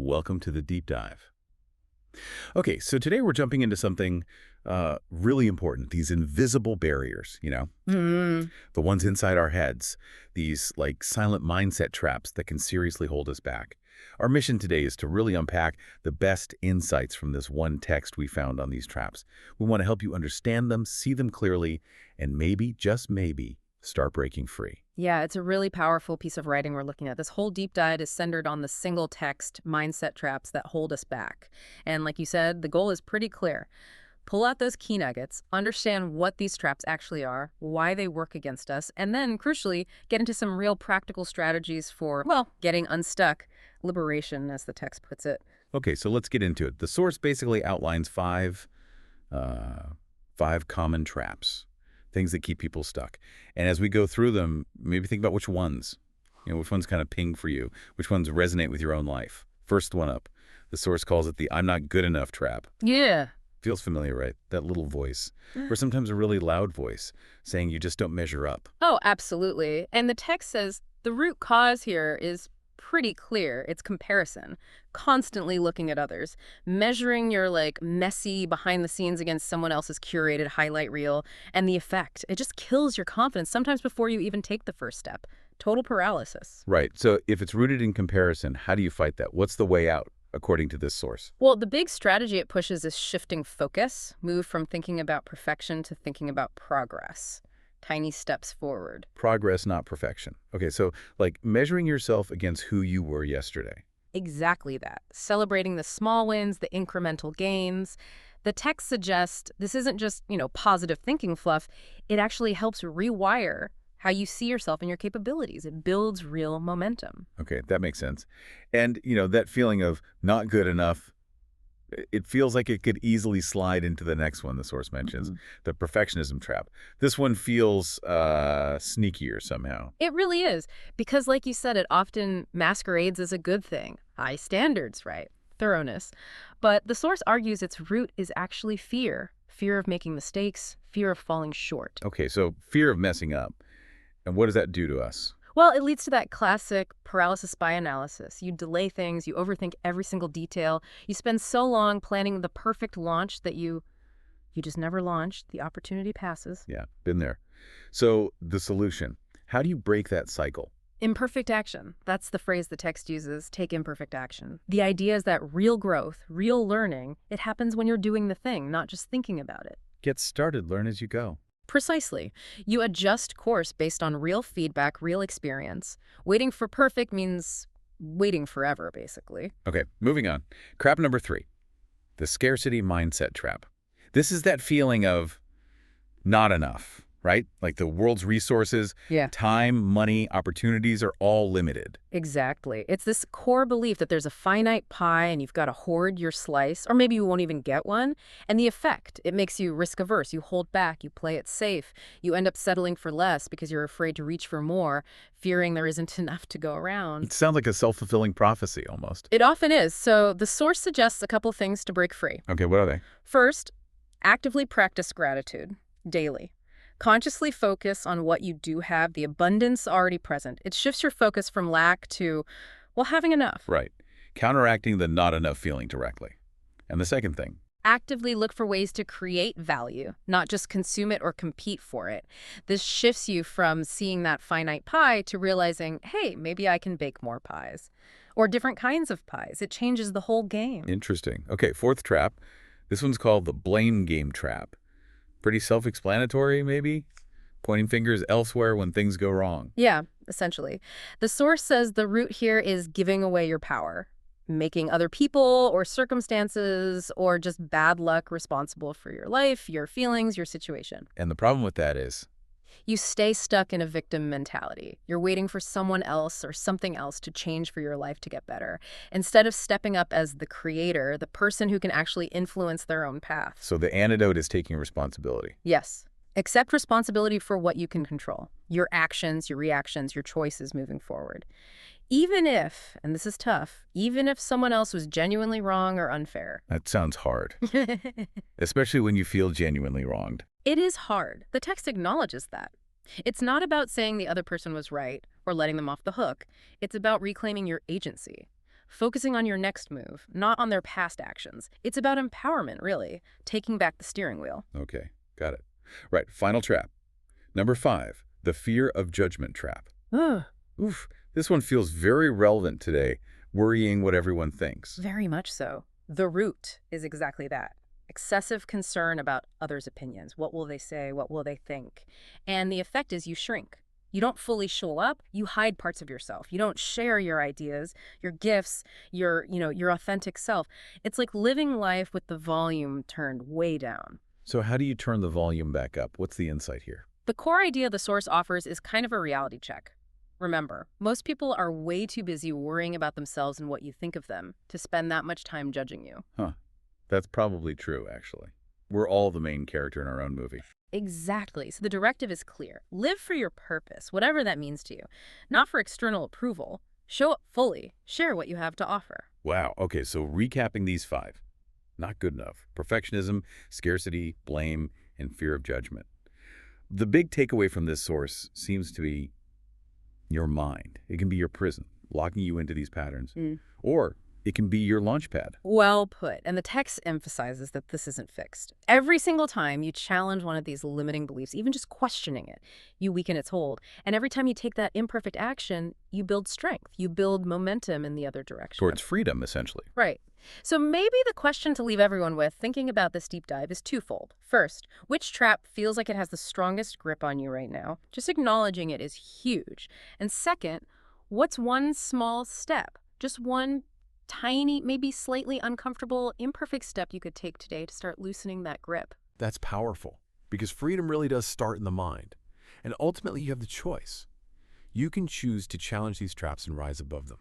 Welcome to the deep dive. Okay, so today we're jumping into something really important, these invisible barriers, Mm, the ones inside our heads, these like silent mindset traps that can seriously hold us back. Our mission today is to really unpack the best insights from this one text we found on these traps. We want to help you understand them, see them clearly, and maybe, just maybe, start breaking free. yeah, it's a really powerful piece of writing we're looking at. This whole deep dive is centered on the single text mindset traps that hold us back. And like you said, the goal is pretty clear. Pull out those key nuggets, understand what these traps actually are, why they work against us, and then, crucially, get into some real practical strategies for, well, getting unstuck, liberation, as the text puts it. Okay, so let's get into it. The source basically outlines five common traps, things that keep people stuck. And as we go through them, maybe think about which ones, which ones kind of ping for you, which ones resonate with your own life. First one up, the source calls it the I'm not good enough trap. Yeah. Feels familiar, right? That little voice, or sometimes a really loud voice saying you just don't measure up. Oh, absolutely. And the text says the root cause here is pretty clear. It's comparison, constantly looking at others, measuring your messy behind the scenes against someone else's curated highlight reel, and the effect. It just kills your confidence sometimes before you even take the first step. Total paralysis. Right. So if it's rooted in comparison, how do you fight that? What's the way out, according to this source? Well, the big strategy it pushes is shifting focus, move from thinking about perfection to thinking about progress. Tiny steps forward. Progress, not perfection. Okay, so like measuring yourself against who you were yesterday. Exactly that. Celebrating the small wins, the incremental gains. The text suggests this isn't just, positive thinking fluff. It actually helps rewire how you see yourself and your capabilities. It builds real momentum. Okay, that makes sense. And, that feeling of not good enough, it feels like it could easily slide into the next one the source mentions, the perfectionism trap. This one feels sneakier somehow. It really is, because like you said, it often masquerades as a good thing. High standards, right? Thoroughness. But the source argues its root is actually fear. Fear of making mistakes, fear of falling short. Okay, so fear of messing up. And what does that do to us? Well, it leads to that classic paralysis by analysis. You delay things, you overthink every single detail. You spend so long planning the perfect launch that you just never launched. The opportunity passes. Yeah, been there. So the solution, how do you break that cycle? Imperfect action. That's the phrase the text uses. Take imperfect action. The idea is that real growth, real learning, it happens when you're doing the thing, not just thinking about it. Get started, learn as you go. Precisely. You adjust course based on real feedback, real experience. Waiting for perfect means waiting forever, basically. Okay, moving on. Trap number 3, the scarcity mindset trap. This is that feeling of not enough, right? Like the world's resources, Yeah. time, money, opportunities are all limited. Exactly. It's this core belief that there's a finite pie and you've got to hoard your slice, or maybe you won't even get one. And the effect, it makes you risk averse. You hold back, you play it safe. You end up settling for less because you're afraid to reach for more, fearing there isn't enough to go around. It sounds like a self-fulfilling prophecy almost. It often is. So the source suggests a couple things to break free. Okay, what are they? First, actively practice gratitude daily. Consciously focus on what you do have, the abundance already present. It shifts your focus from lack to, well, having enough. Right. Counteracting the not enough feeling directly. And the second thing, Actively look for ways to create value, not just consume it or compete for it. This shifts you from seeing that finite pie to realizing, hey, maybe I can bake more pies. Or different kinds of pies. It changes the whole game. interesting. Okay, fourth trap. This one's called the blame game trap. Pretty self-explanatory, maybe? Pointing fingers elsewhere when things go wrong. Yeah, essentially. The source says the root here is giving away your power, making other people or circumstances or just bad luck responsible for your life, your feelings, your situation. And the problem with that is, You stay stuck in a victim mentality. You're waiting for someone else or something else to change for your life to get better, instead of stepping up as the creator, the person who can actually influence their own path. so the antidote is taking responsibility. Yes. Accept responsibility for what you can control. Your actions, your reactions, your choices moving forward. Even if, and this is tough, even if someone else was genuinely wrong or unfair. That sounds hard, especially when you feel genuinely wronged. It is hard. The text acknowledges that. It's not about saying the other person was right or letting them off the hook. It's about reclaiming your agency. focusing on your next move, not on their past actions. It's about empowerment, really, taking back the steering wheel. Okay, got it. Right, final trap. Number 5, the fear of judgment trap. Ugh, Oof, this one feels very relevant today, worrying what everyone thinks. very much so. The root is exactly that. Excessive concern about others' opinions. What will they say? What will they think? And the effect is you shrink. You don't fully show up, you hide parts of yourself. You don't share your ideas, your gifts, your authentic self. It's like living life with the volume turned way down. So how do you turn the volume back up? What's the insight here? The core idea the source offers is kind of a reality check. Remember, most people are way too busy worrying about themselves and what you think of them to spend that much time judging you. Huh. That's probably true, actually. We're all the main character in our own movie. Exactly. So the directive is clear. Live for your purpose, whatever that means to you. Not for external approval. Show up fully. Share what you have to offer. Wow. Okay, so recapping these 5. Not good enough. Perfectionism, scarcity, blame, and fear of judgment. The big takeaway from this source seems to be your mind. It can be your prison, locking you into these patterns. Or it can be your launchpad. Well put. And the text emphasizes that this isn't fixed. Every single time you challenge one of these limiting beliefs, even just questioning it, you weaken its hold. And every time you take that imperfect action, you build strength. You build momentum in the other direction. Towards freedom, essentially. Right. So maybe the question to leave everyone with thinking about this deep dive is twofold. First, which trap feels like it has the strongest grip on you right now? Just acknowledging it is huge. And second, what's one small step? Just one tiny, maybe slightly uncomfortable, imperfect step you could take today to start loosening that grip. That's powerful, because freedom really does start in the mind. And ultimately, you have the choice. You can choose to challenge these traps and rise above them.